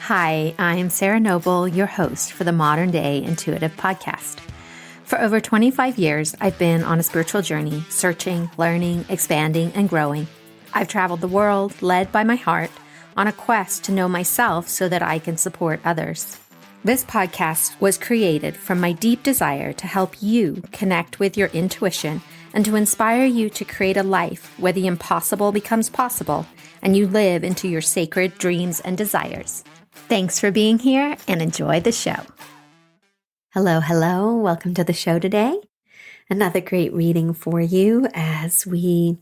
Hi, I'm Sarah Noble, your host for the Modern Day Intuitive Podcast. For over 25 years, I've been on a spiritual journey, searching, learning, expanding, and growing. I've traveled the world, led by my heart, on a quest to know myself so that I can support others. This podcast was created from my deep desire to help you connect with your intuition and to inspire you to create a life where the impossible becomes possible and you live into your sacred dreams and desires. Thanks for being here and enjoy the show. Hello. Welcome to the show today. Another great reading for you as we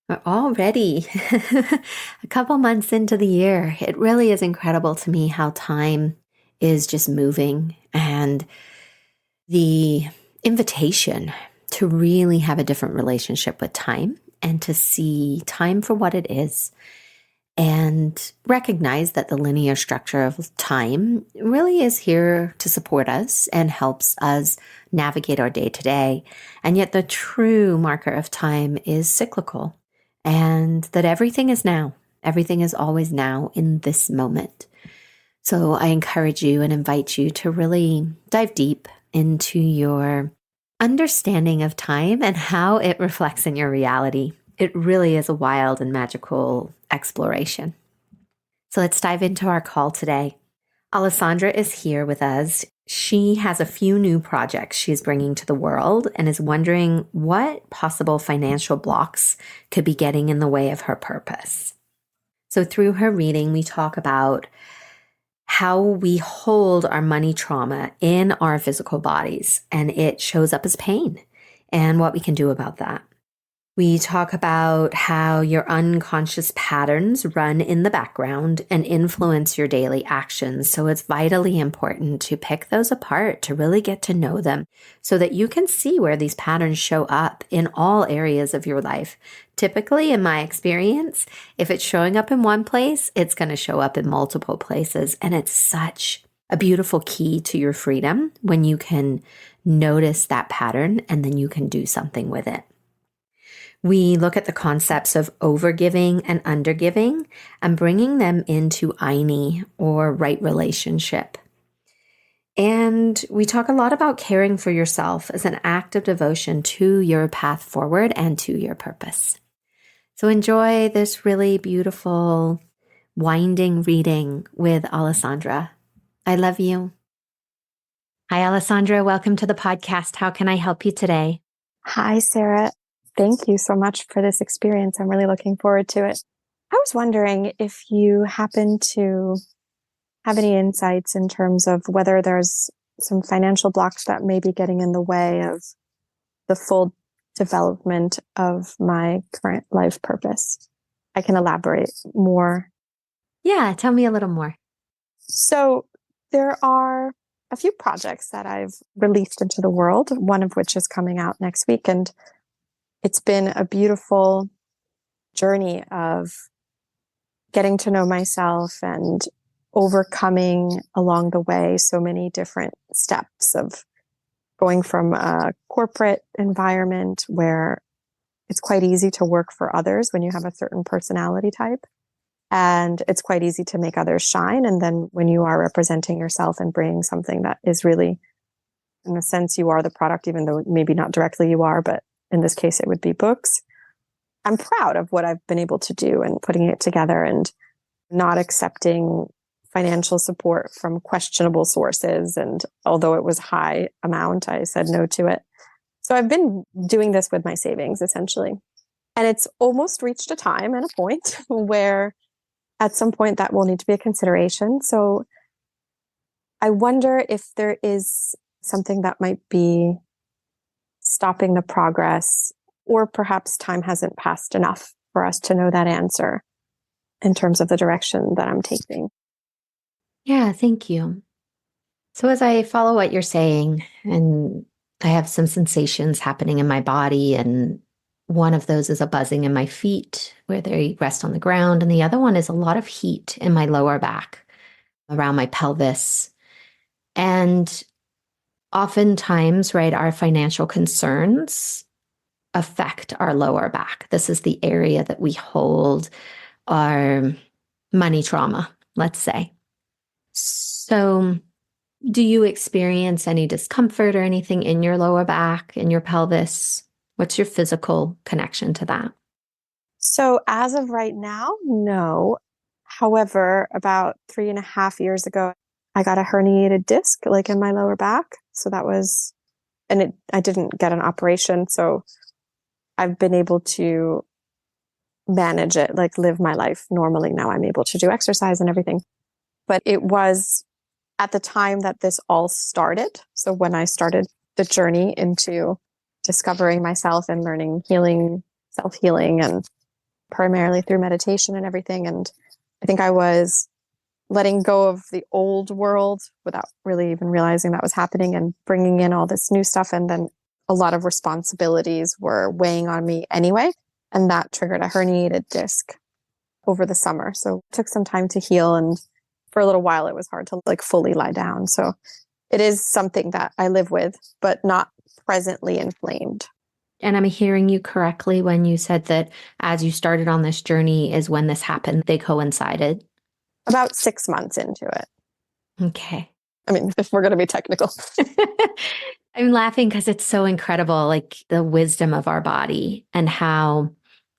are already a couple months into the year. It really is incredible to me how time is just moving and the invitation to really have a different relationship with time and to see time for what it is. And recognize that the linear structure of time really is here to support us and helps us navigate our day to day. And yet the true marker of time is cyclical and that everything is now. Everything is always now in this moment. So I encourage you and invite you to really dive deep into your understanding of time and how it reflects in your reality. It really is a wild and magical exploration. So let's dive into our call today. Alessandra is here with us. She has a few new projects she's bringing to the world and is wondering what possible financial blocks could be getting in the way of her purpose. So through her reading, we talk about how we hold our money trauma in our physical bodies, and it shows up as pain and what we can do about that. We talk about how your unconscious patterns run in the background and influence your daily actions. So it's vitally important to pick those apart, to really get to know them so that you can see where these patterns show up in all areas of your life. Typically, in my experience, if it's showing up in one place, it's going to show up in multiple places. And it's such a beautiful key to your freedom when you can notice that pattern and then you can do something with it. We look at the concepts of overgiving and undergiving and bringing them into Aini or right relationship. And we talk a lot about caring for yourself as an act of devotion to your path forward and to your purpose. So enjoy this really beautiful, winding reading with Alessandra. I love you. Hi, Alessandra. Welcome to the podcast. How can I help you today? Hi, Sarah. Thank you so much for this experience. I'm really looking forward to it. I was wondering if you happen to have any insights in terms of whether there's some financial blocks that may be getting in the way of the full development of my current life purpose. I can elaborate more. Yeah, tell me a little more. So there are a few projects that I've released into the world, one of which is coming out next week. And it's been a beautiful journey of getting to know myself and overcoming along the way so many different steps of going from a corporate environment where it's quite easy to work for others when you have a certain personality type. And it's quite easy to make others shine. And then when you are representing yourself and bringing something that is really, in a sense, you are the product, even though maybe not directly you are, but in this case, it would be books. I'm proud of what I've been able to do and putting it together and not accepting financial support from questionable sources. And although it was high amount, I said no to it. So I've been doing this with my savings, essentially. And it's almost reached a time and a point where at some point that will need to be a consideration. So I wonder if there is something that might be stopping the progress, or perhaps time hasn't passed enough for us to know that answer in terms of the direction that I'm taking. Yeah, thank you. So as I follow what you're saying, and I have some sensations happening in my body, and one of those is a buzzing in my feet where they rest on the ground, and the other one is a lot of heat in my lower back around my pelvis. And oftentimes, right, our financial concerns affect our lower back. This is the area that we hold our money trauma, let's say. So, do you experience any discomfort or anything in your lower back, in your pelvis? What's your physical connection to that? So as of right now, no. However, about 3.5 years ago, I got a herniated disc like in my lower back. So that was, I didn't get an operation. So I've been able to manage it, like live my life normally. Now I'm able to do exercise and everything. But it was at the time that this all started. So when I started the journey into discovering myself and learning healing, self healing, and primarily through meditation and everything. And I think I was letting go of the old world without really even realizing that was happening and bringing in all this new stuff. And then a lot of responsibilities were weighing on me anyway. And that triggered a herniated disc over the summer. So it took some time to heal. And for a little while, it was hard to like fully lie down. So it is something that I live with, but not presently inflamed. And I'm hearing you correctly when you said that as you started on this journey is when this happened. They coincided. About 6 months into it. Okay. I mean, if we're going to be technical. I'm laughing because it's so incredible, like the wisdom of our body and how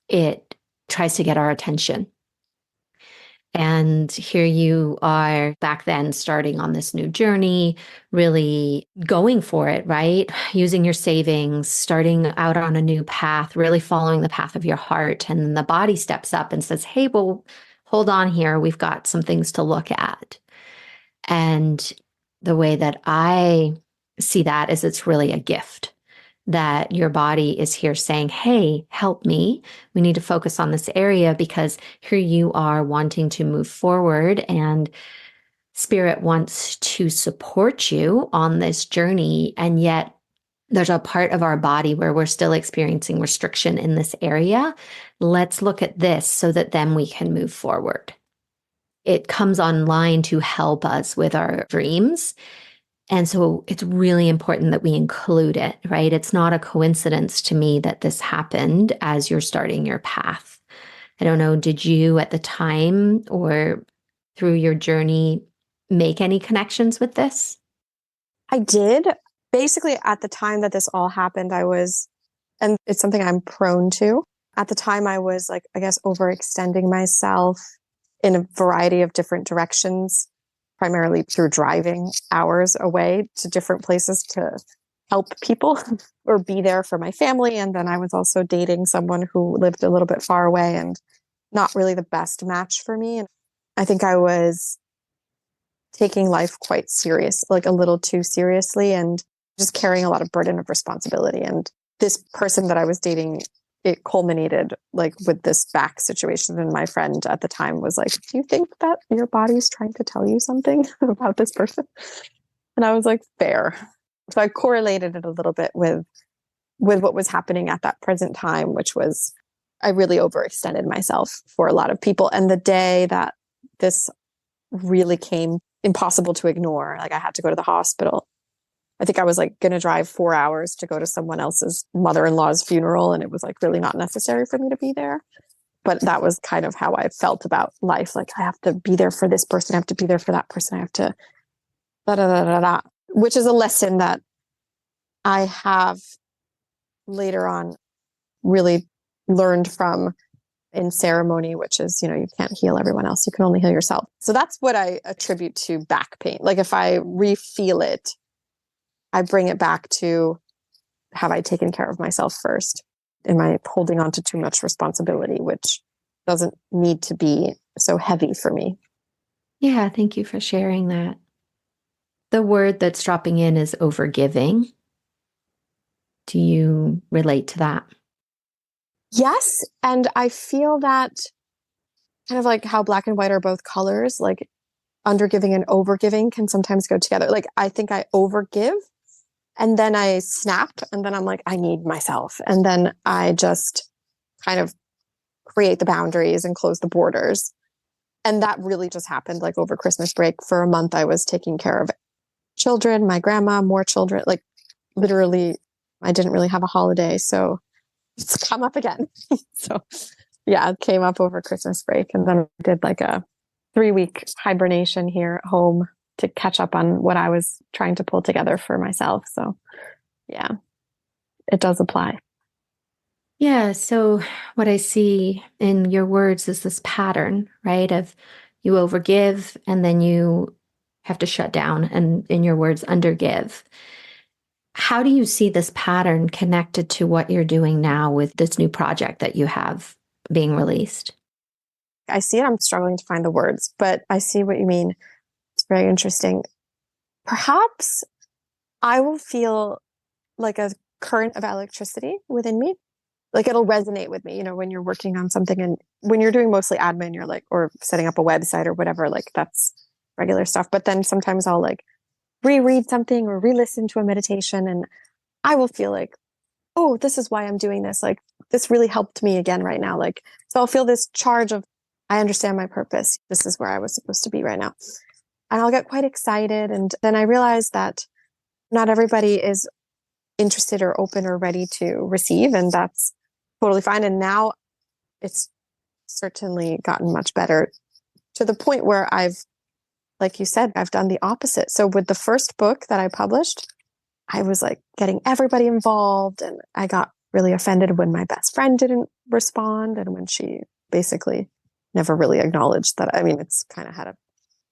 it tries to get our attention. And here you are back then starting on this new journey, really going for it, right? Using your savings, starting out on a new path, really following the path of your heart. And the body steps up and says, hey, well, hold on here. We've got some things to look at. And the way that I see that is it's really a gift that your body is here saying, hey, help me. We need to focus on this area because here you are wanting to move forward and spirit wants to support you on this journey. And yet there's a part of our body where we're still experiencing restriction in this area. Let's look at this so that then we can move forward. It comes online to help us with our dreams. And so it's really important that we include it, right? It's not a coincidence to me that this happened as you're starting your path. I don't know, did you at the time or through your journey make any connections with this? I did. Basically, at the time that this all happened, and it's something I'm prone to. At the time, I was like, I guess, overextending myself in a variety of different directions, primarily through driving hours away to different places to help people or be there for my family. And then I was also dating someone who lived a little bit far away and not really the best match for me. And I think I was taking life quite serious, like a little too seriously, and just carrying a lot of burden of responsibility. And this person that I was dating, it culminated like with this back situation. And my friend at the time was like, do you think that your body's trying to tell you something about this person? And I was like, fair. So I correlated it a little bit with what was happening at that present time, which was I really overextended myself for a lot of people. And the day that this really came impossible to ignore, like I had to go to the hospital. I think I was like going to drive 4 hours to go to someone else's mother-in-law's funeral. And it was like really not necessary for me to be there. But that was kind of how I felt about life. Like I have to be there for this person. I have to be there for that person. I have to da da da da da, which is a lesson that I have later on really learned from in ceremony, which is, you can't heal everyone else. You can only heal yourself. So that's what I attribute to back pain. Like if I re-feel it, I bring it back to, have I taken care of myself first? Am I holding on to too much responsibility, which doesn't need to be so heavy for me? Yeah, thank you for sharing that. The word that's dropping in is overgiving. Do you relate to that? Yes. And I feel that kind of like how black and white are both colors, like undergiving and overgiving can sometimes go together. Like I think I overgive and then I snap and then I'm like, I need myself. And then I just kind of create the boundaries and close the borders. And that really just happened like over Christmas break. For a month, I was taking care of children, my grandma, more children, like literally, I didn't really have a holiday. So it's come up again. So yeah, it came up over Christmas break. And then I did like a 3-week hibernation here at home to catch up on what I was trying to pull together for myself. So, yeah, it does apply. Yeah. So, what I see in your words is this pattern, right? Of you overgive and then you have to shut down and, in your words, undergive. How do you see this pattern connected to what you're doing now with this new project that you have being released? I see it. I'm struggling to find the words, but I see what you mean. It's very interesting. Perhaps I will feel like a current of electricity within me. Like it'll resonate with me, when you're working on something and when you're doing mostly admin, you're like, or setting up a website or whatever, like that's regular stuff. But then sometimes I'll like reread something or re-listen to a meditation and I will feel like, oh, this is why I'm doing this. Like this really helped me again right now. Like, so I'll feel this charge of, I understand my purpose. This is where I was supposed to be right now. And I'll get quite excited. And then I realize that not everybody is interested or open or ready to receive. And that's totally fine. And now it's certainly gotten much better to the point where like you said, I've done the opposite. So with the first book that I published, I was like getting everybody involved and I got really offended when my best friend didn't respond and when she basically never really acknowledged that. I mean, it's kind of had an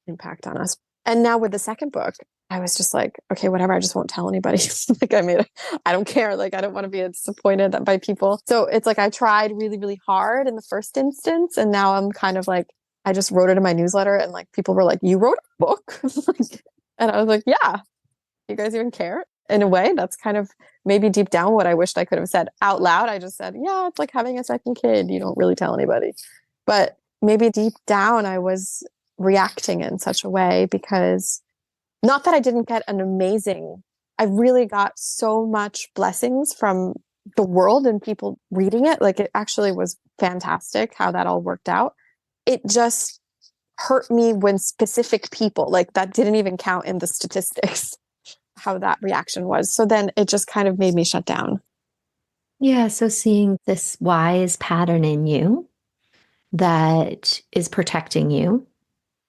impact on us. And now with the second book, I was just like, okay, whatever. I just won't tell anybody. Like I don't care. Like I don't want to be disappointed by people. So it's like I tried really, really hard in the first instance. And now I'm kind of like, I just wrote it in my newsletter and like people were like, you wrote a book? And I was like, yeah, you guys even care? In a way, that's kind of maybe deep down what I wished I could have said out loud. I just said, yeah, it's like having a second kid. You don't really tell anybody. But maybe deep down, I was reacting in such a way because not that I didn't get I really got so much blessings from the world and people reading it. Like it actually was fantastic how that all worked out. It just hurt me when specific people, like that didn't even count in the statistics, how that reaction was. So then it just kind of made me shut down. Yeah. So, seeing this wise pattern in you that is protecting you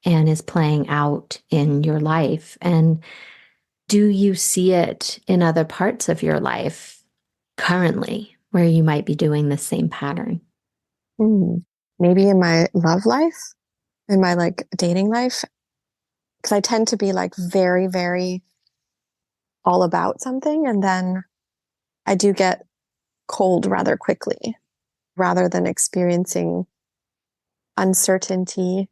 and is playing out in your life. And do you see it in other parts of your life currently where you might be doing the same pattern? Hmm. Maybe in my love life, in my like dating life, because I tend to be like very, very all about something. And then I do get cold rather quickly rather than experiencing uncertainty.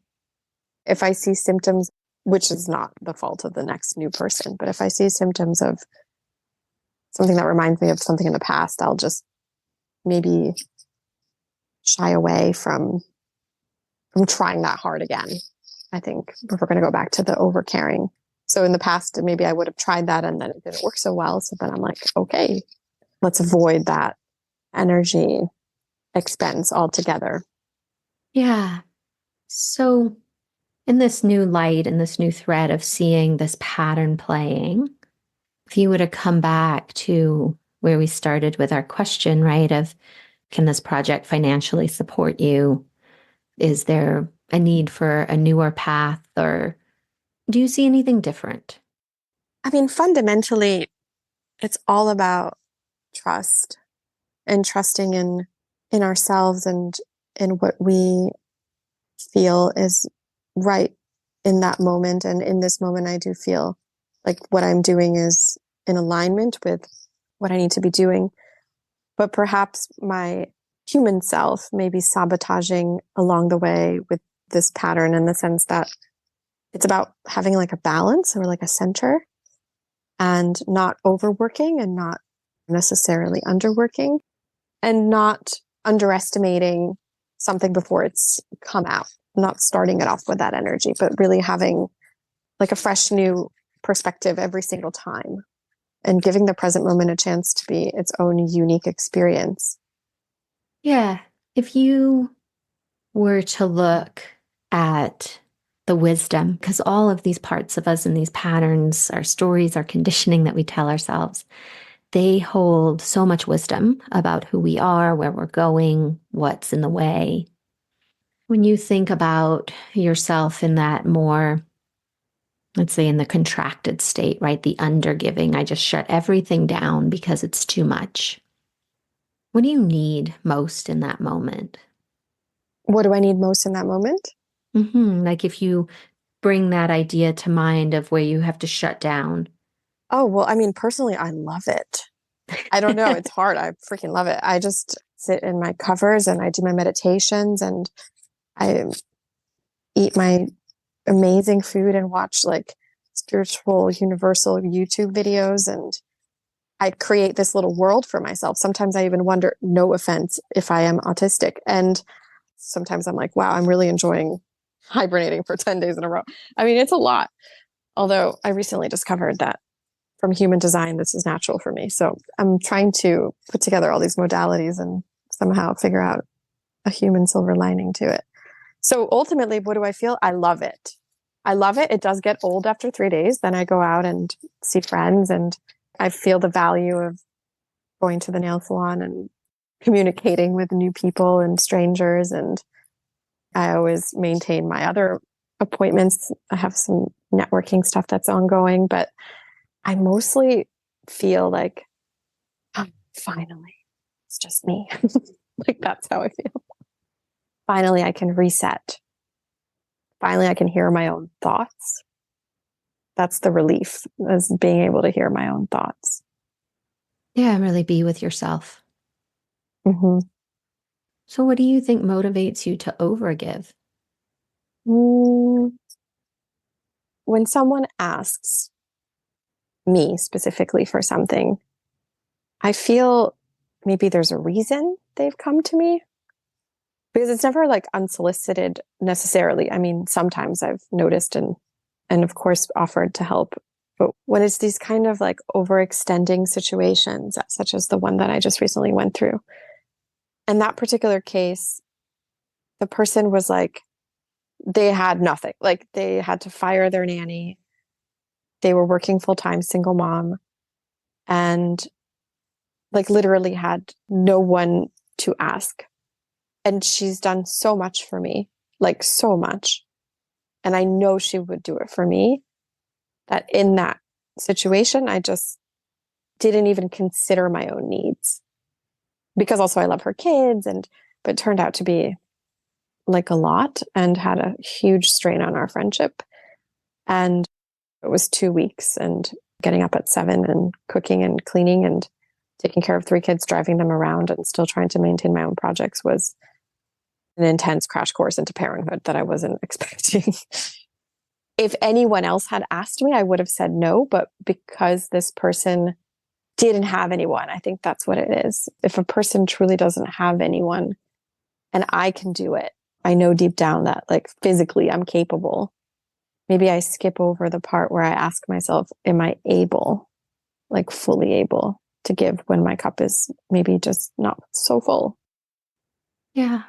If I see symptoms, which is not the fault of the next new person, but if I see symptoms of something that reminds me of something in the past, I'll just maybe shy away from trying that hard again. I think if we're going to go back to the over caring. So in the past, maybe I would have tried that and then it didn't work so well. So then I'm like, okay, let's avoid that energy expense altogether. Yeah. So, in this new light and this new thread of seeing this pattern playing, if you were to come back to where we started with our question, right? Of can this project financially support you? Is there a need for a newer path, or do you see anything different? I mean, fundamentally, it's all about trust and trusting in ourselves and in what we feel is right in that moment. And in this moment, I do feel like what I'm doing is in alignment with what I need to be doing. But perhaps my human self may be sabotaging along the way with this pattern in the sense that it's about having like a balance or like a center and not overworking and not necessarily underworking and not underestimating something before it's come out, not starting it off with that energy, but really having like a fresh new perspective every single time and giving the present moment a chance to be its own unique experience. Yeah. If you were to look at the wisdom, because all of these parts of us and these patterns, our stories, our conditioning that we tell ourselves, they hold so much wisdom about who we are, where we're going, what's in the way. When you think about yourself in that more, let's say in the contracted state, right? The undergiving, I just shut everything down because it's too much. What do you need most in that moment? What do I need most in that moment? Like if you bring that idea to mind of where you have to shut down. Oh, well, I mean, personally, I love it. I don't know. It's hard. I freaking love it. I just sit in my covers and I do my meditations and I eat my amazing food and watch like spiritual, universal YouTube videos. And I create this little world for myself. Sometimes I even wonder, no offense, if I am autistic. And sometimes I'm like, wow, I'm really enjoying hibernating for 10 days in a row. I mean, it's a lot. Although I recently discovered that from human design, this is natural for me. So I'm trying to put together all these modalities and somehow figure out a human silver lining to it. So ultimately, what do I feel? I love it. I love it. It does get old after 3 days. Then I go out and see friends and I feel the value of going to the nail salon and communicating with new people and strangers. And I always maintain my other appointments. I have some networking stuff that's ongoing, but I mostly feel like, oh, finally, it's just me. Like that's how I feel. Finally, I can reset. Finally, I can hear my own thoughts. That's the relief, is being able to hear my own thoughts. Yeah, really be with yourself. Mm-hmm. So, what do you think motivates you to overgive? Mm, when someone asks me specifically for something, I feel maybe there's a reason they've come to me because it's never like unsolicited necessarily. I mean, sometimes I've noticed and of course offered to help. But when it's these kind of like overextending situations, such as the one that I just recently went through, in that particular case, the person was like, they had nothing. Like they had to fire their nanny. They were working full time, single mom, and like literally had no one to ask. And she's done so much for me, like so much. And I know she would do it for me. That in that situation, I just didn't even consider my own needs because also I love her kids and but it turned out to be like a lot and had a huge strain on our friendship. And it was 2 weeks and getting up at 7 and cooking and cleaning and taking care of 3 kids, driving them around and still trying to maintain my own projects was an intense crash course into parenthood that I wasn't expecting. If anyone else had asked me, I would have said no. But because this person didn't have anyone, I think that's what it is. If a person truly doesn't have anyone and I can do it, I know deep down that like physically I'm capable. Maybe I skip over the part where I ask myself, am I able, like fully able to give when my cup is maybe just not so full? Yeah.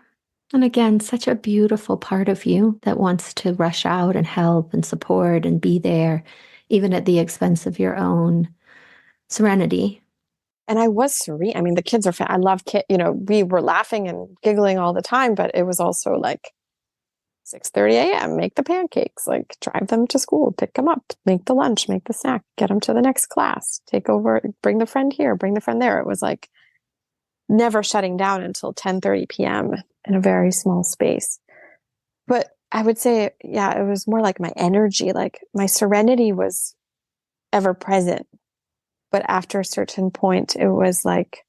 And again, such a beautiful part of you that wants to rush out and help and support and be there, even at the expense of your own serenity. And I was serene. I mean, the kids are, I love we were laughing and giggling all the time, but it was also like 6:30 a.m., make the pancakes, like drive them to school, pick them up, make the lunch, make the snack, get them to the next class, take over, bring the friend here, bring the friend there. It was like never shutting down until 10:30 p.m. in a very small space. But I would say, yeah, it was more like my energy, like my serenity was ever present. But after a certain point, it was like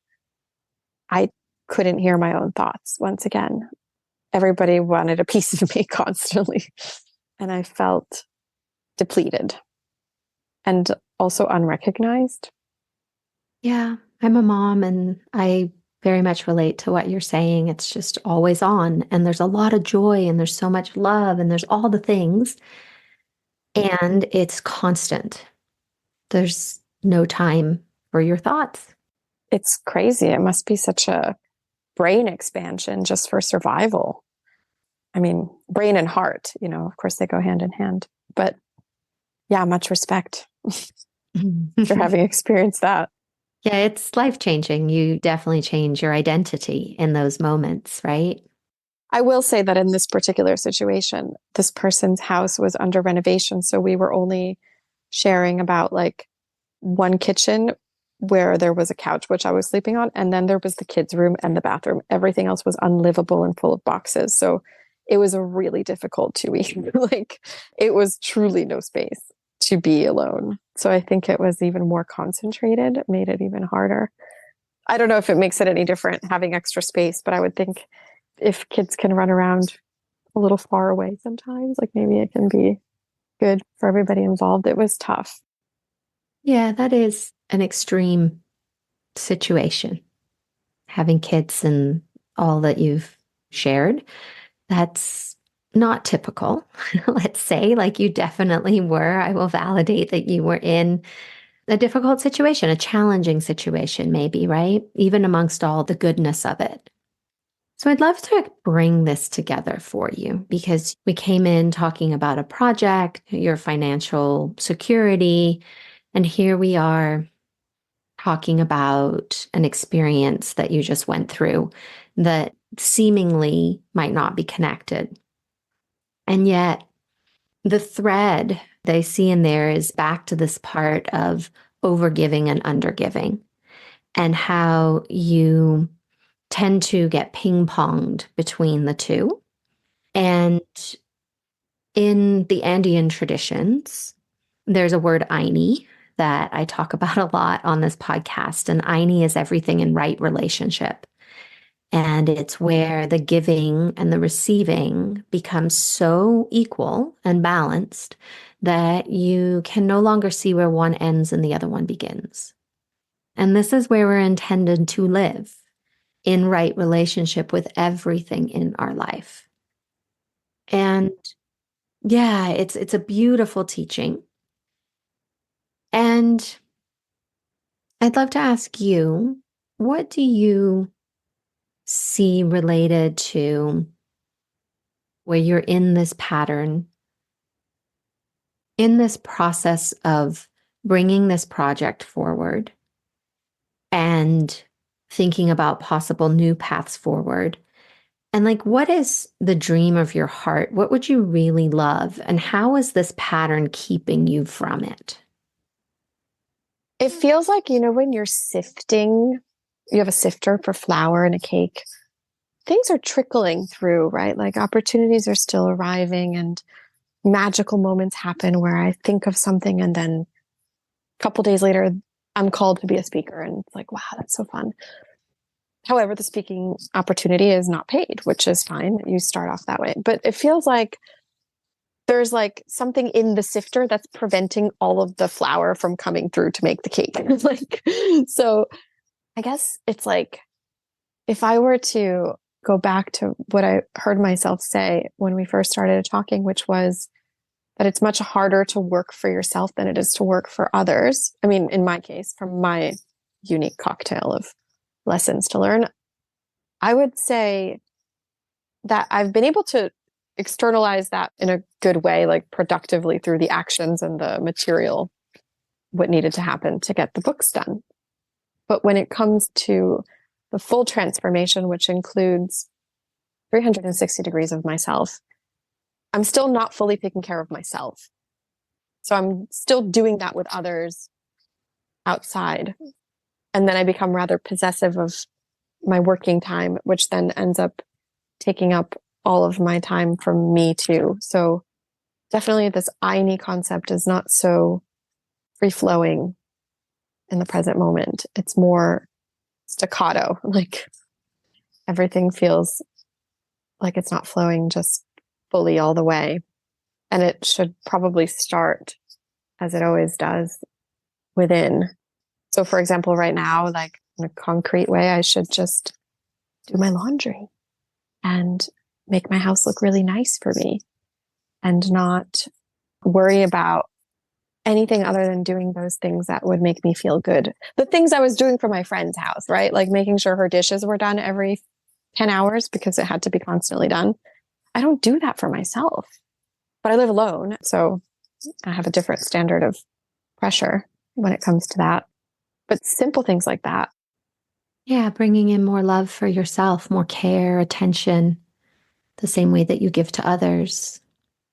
I couldn't hear my own thoughts once again. Everybody wanted a piece of me constantly. And I felt depleted and also unrecognized. Yeah. I'm a mom and I very much relate to what you're saying. It's just always on, and there's a lot of joy, and there's so much love, and there's all the things, and it's constant. There's no time for your thoughts. It's crazy. It must be such a brain expansion just for survival. I mean, brain and heart, of course they go hand in hand. But yeah, much respect for having experienced that. Yeah, it's life changing. You definitely change your identity in those moments, right? I will say that in this particular situation, this person's house was under renovation. So we were only sharing about like one kitchen where there was a couch, which I was sleeping on. And then there was the kids' room and the bathroom. Everything else was unlivable and full of boxes. So it was a really difficult 2 week. Like it was truly no space to be alone. So I think it was even more concentrated, it made it even harder. I don't know if it makes it any different having extra space, but I would think if kids can run around a little far away sometimes, like maybe it can be good for everybody involved. It was tough. Yeah, that is an extreme situation. Having kids and all that you've shared, that's not typical. Let's say, like you definitely were. I will validate that you were in a difficult situation, a challenging situation, maybe, right? Even amongst all the goodness of it. So I'd love to bring this together for you because we came in talking about a project, your financial security, and here we are talking about an experience that you just went through that seemingly might not be connected. And yet, the thread they see in there is back to this part of overgiving and undergiving, and how you tend to get ping ponged between the two. And in the Andean traditions, there's a word Aini that I talk about a lot on this podcast. And Aini is everything in right relationship. And it's where the giving and the receiving becomes so equal and balanced that you can no longer see where one ends and the other one begins. And this is where we're intended to live in right relationship with everything in our life. And yeah, it's a beautiful teaching. And I'd love to ask you, what do you see related to where you're in this pattern, in this process of bringing this project forward and thinking about possible new paths forward? And like, what is the dream of your heart? What would you really love? And how is this pattern keeping you from it? It feels like, you know, when you're sifting, you have a sifter for flour and a cake, things are trickling through, right? Like opportunities are still arriving and magical moments happen where I think of something and then a couple days later, I'm called to be a speaker. And it's like, wow, that's so fun. However, the speaking opportunity is not paid, which is fine. You start off that way. But it feels like there's like something in the sifter that's preventing all of the flour from coming through to make the cake. Like, so I guess it's like if I were to go back to what I heard myself say when we first started talking, which was that it's much harder to work for yourself than it is to work for others. I mean, in my case, from my unique cocktail of lessons to learn, I would say that I've been able to externalize that in a good way, like productively through the actions and the material, what needed to happen to get the books done. But when it comes to the full transformation, which includes 360 degrees of myself, I'm still not fully taking care of myself. So I'm still doing that with others outside. And then I become rather possessive of my working time, which then ends up taking up all of my time from me too. So definitely this I need concept is not so free flowing in the present moment. It's more staccato, like everything feels like it's not flowing just fully all the way. And it should probably start, as it always does, within. So for example, right now, like in a concrete way, I should just do my laundry and make my house look really nice for me and not worry about anything other than doing those things that would make me feel good. The things I was doing for my friend's house, right? Like making sure her dishes were done every 10 hours because it had to be constantly done. I don't do that for myself, but I live alone. So I have a different standard of pressure when it comes to that. But simple things like that. Yeah, bringing in more love for yourself, more care, attention. the same way that you give to others,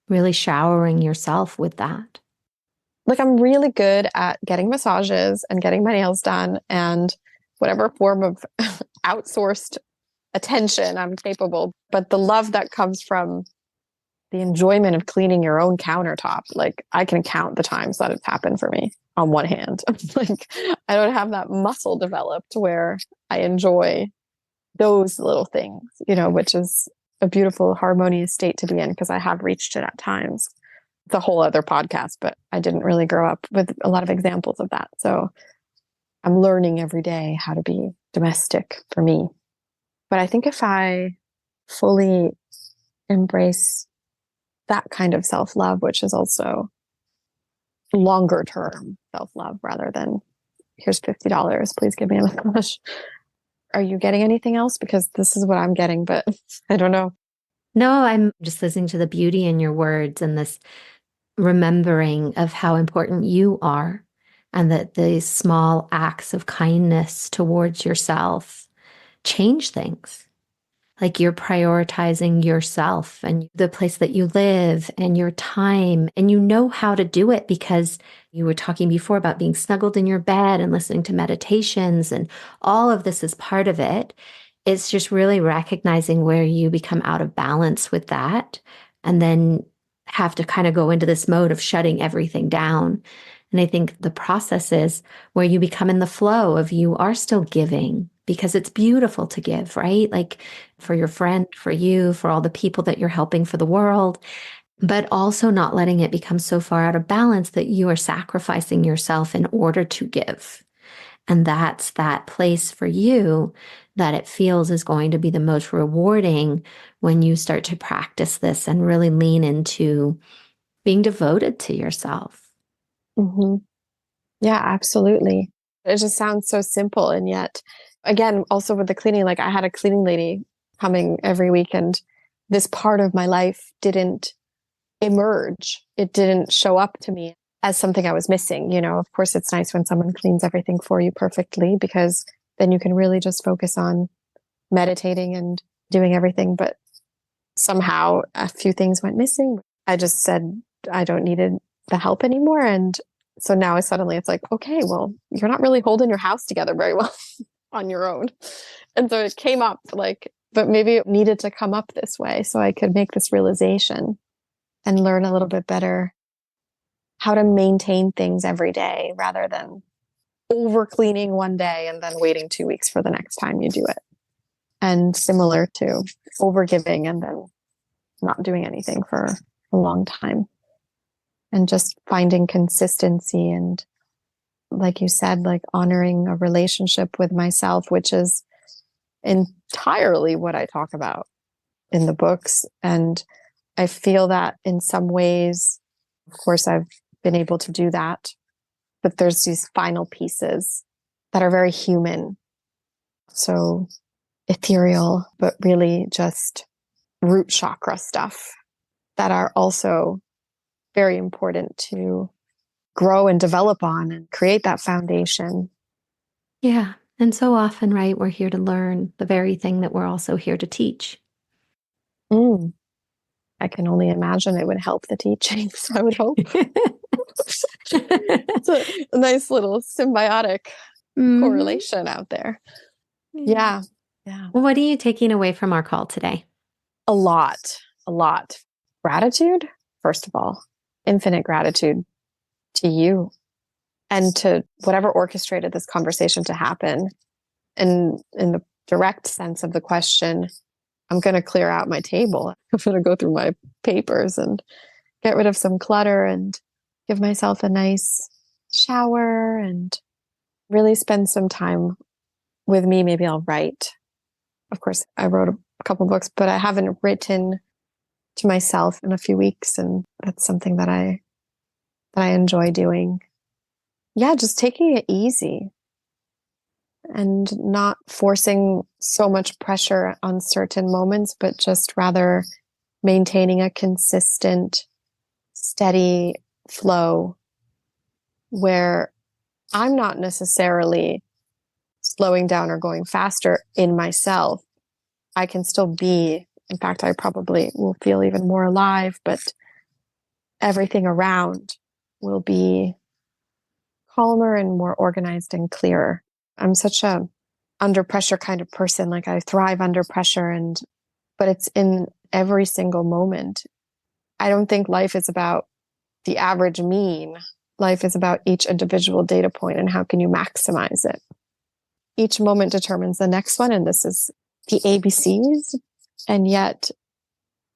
really showering yourself with that. Like, I'm really good at getting massages and getting my nails done and whatever form of outsourced attention I'm capable. But the love that comes from the enjoyment of cleaning your own countertop, like, I can count the times that it's happened for me on one hand. Like, I don't have that muscle developed where I enjoy those little things, which is a beautiful, harmonious state to be in, because I have reached it at times. It's a whole other podcast, but I didn't really grow up with a lot of examples of that. So I'm learning every day how to be domestic for me. But I think if I fully embrace that kind of self-love, which is also longer term self-love rather than here's $50, please give me a massage. Are you getting anything else? Because this is what I'm getting, but I don't know. No, I'm just listening to the beauty in your words and this remembering of how important you are, and that these small acts of kindness towards yourself change things. Like, you're prioritizing yourself and the place that you live and your time, and you know how to do it because you were talking before about being snuggled in your bed and listening to meditations, and all of this is part of it. It's just really recognizing where you become out of balance with that, and then have to kind of go into this mode of shutting everything down. And I think the process is where you become in the flow of you are still giving, because it's beautiful to give, right? Like, for your friend, for you, for all the people that you're helping, for the world, but also not letting it become so far out of balance that you are sacrificing yourself in order to give. And that's that place for you that it feels is going to be the most rewarding when you start to practice this and really lean into being devoted to yourself. Mm-hmm. Yeah, absolutely. It just sounds so simple. And yet, again, also with the cleaning, like, I had a cleaning lady coming every week, and this part of my life didn't emerge. It didn't show up to me as something I was missing. Of course, it's nice when someone cleans everything for you perfectly, because then you can really just focus on meditating and doing everything. But somehow a few things went missing. I just said I don't need the help anymore. And so now it's like, okay, well, you're not really holding your house together very well on your own. And so it came up, like, but maybe it needed to come up this way so I could make this realization and learn a little bit better how to maintain things every day rather than over cleaning one day and then waiting 2 weeks for the next time you do it. And similar to over giving and then not doing anything for a long time. And just finding consistency and, like you said, like, honoring a relationship with myself, which is entirely what I talk about in the books. And I feel that in some ways, of course, I've been able to do that, but there's these final pieces that are very human. So ethereal, but really just root chakra stuff that are also very important to grow and develop on and create that foundation. Yeah. And so often, right, we're here to learn the very thing that we're also here to teach. Mm. I can only imagine it would help the teachings, I would hope. It's a nice little symbiotic correlation out there. Yeah. Yeah. Well, what are you taking away from our call today? A lot. Gratitude, first of all, infinite gratitude to you and to whatever orchestrated this conversation to happen. And in the direct sense of the question, I'm going to clear out my table. I'm going to go through my papers and get rid of some clutter and give myself a nice shower and really spend some time with me. Maybe I'll write. Of course, I wrote a couple books, but I haven't written to myself in a few weeks. And that's something that I enjoy doing. Yeah, just taking it easy and not forcing so much pressure on certain moments, but just rather maintaining a consistent, steady flow where I'm not necessarily slowing down or going faster in myself. I can still be In fact, I probably will feel even more alive, but everything around will be calmer and more organized and clearer. I'm such a under pressure kind of person. Like I thrive under pressure but it's in every single moment. I don't think life is about the average mean. Life is about each individual data point and how can you maximize it. Each moment determines the next one. And this is the ABCs. And yet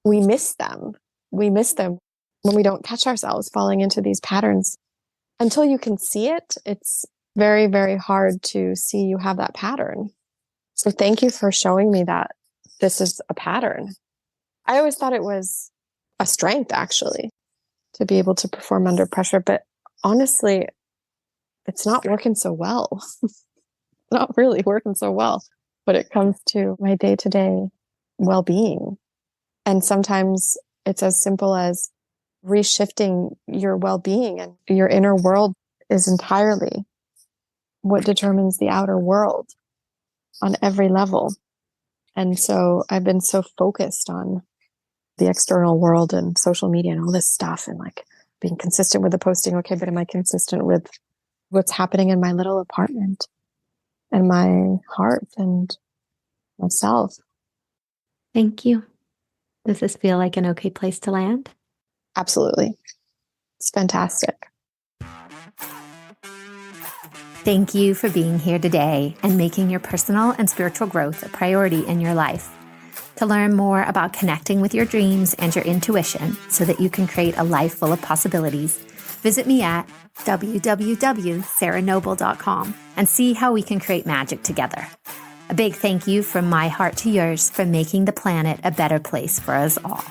we miss them. We miss them when we don't catch ourselves falling into these patterns. Until you can see it, it's very, very hard to see you have that pattern. So thank you for showing me that this is a pattern. I always thought it was a strength, actually, to be able to perform under pressure. But honestly, it's not working so well. Not really working so well when it comes to my day-to-day well-being. And sometimes it's as simple as reshifting your well-being, and your inner world is entirely what determines the outer world on every level. And so I've been so focused on the external world and social media and all this stuff and like being consistent with the posting. Okay, but am I consistent with what's happening in my little apartment and my heart and myself? Thank you. Does this feel like an okay place to land? Absolutely. It's fantastic. Thank you for being here today and making your personal and spiritual growth a priority in your life. To learn more about connecting with your dreams and your intuition so that you can create a life full of possibilities, visit me at www.sarahnoble.com and see how we can create magic together. A big thank you from my heart to yours for making the planet a better place for us all.